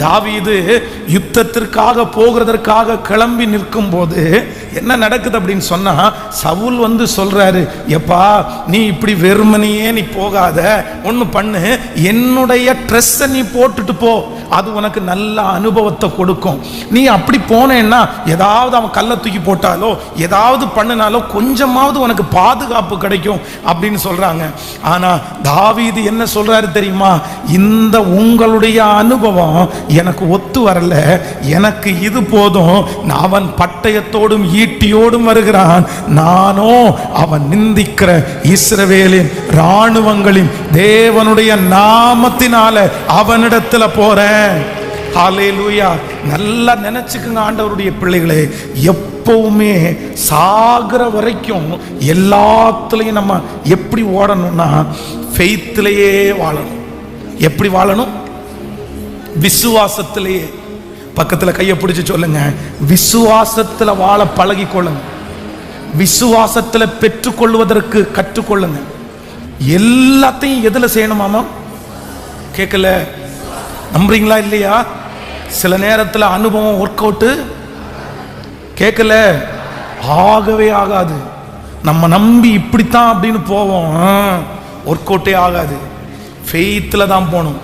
தாவீது யுத்தத்திற்காக போகிறதற்காக கிளம்பி நிற்கும் போது என்ன நடக்குது அப்படின்னு சொன்னா, சவுல் வந்து சொல்றாரு, எப்பா நீ இப்படி வெறுமனையே நீ போகாத, ஒன்று பண்ணு, என்னுடைய ட்ரெஸ்ஸை நீ போட்டுட்டு போ, அது உனக்கு நல்ல அனுபவத்தை கொடுக்கும். நீ அப்படி போனேன்னா ஏதாவது அவன் கல்லை தூக்கி போட்டாலோ ஏதாவது பண்ணினாலோ கொஞ்சமாவது உனக்கு பாதுகாப்பு கிடைக்கும் அப்படின்னு சொல்றாங்க. ஆனா தாவீது என்ன சொல்றாரு தெரியுமா, இந்த உங்களுடைய அனுபவம் எனக்கு ஒத்து வரல, எனக்கு இது போதும், அவன் பட்டயத்தோடும் ஈட்டியோடும் வருகிறான், நானோ அவன் நிந்திக்கிற இஸ்ரவேலின் இராணுவங்களின் தேவனுடைய நாமத்தினால அவனிடத்துல போறேன். ஹல்லேலூயா. நல்லா நினைச்சுக்குங்க ஆண்டவருடைய பிள்ளைகளே, எப்பவுமே சாகிற வரைக்கும் எல்லாத்துலயும் நம்ம எப்படி ஓடணும்னா ஃபெய்த்லயே வாழணும். எப்படி வாழணும்? விசுவாசத்திலேயே. பக்கத்துல கையை பிடிச்சு சொல்லுங்க, விசுவாசத்துல வாழ பழகி கொள்ளுங்க, விசுவாசத்துல பெற்றுக்கொள்வதற்கு கற்றுக்கொள்ளுங்க. எல்லாத்தையும் எதுல செய்யணுமாமா? கேட்கல, நம்புறீங்களா இல்லையா? சில நேரத்தில் அனுபவம் ஒர்க் அவுட்டு கேட்கல, ஆகவே ஆகாது. நம்ம நம்பி இப்படித்தான் அப்படின்னு போவோம், ஒர்க் அவுட்டே ஆகாது. ஃபெய்த்தில் தான் போகணும்.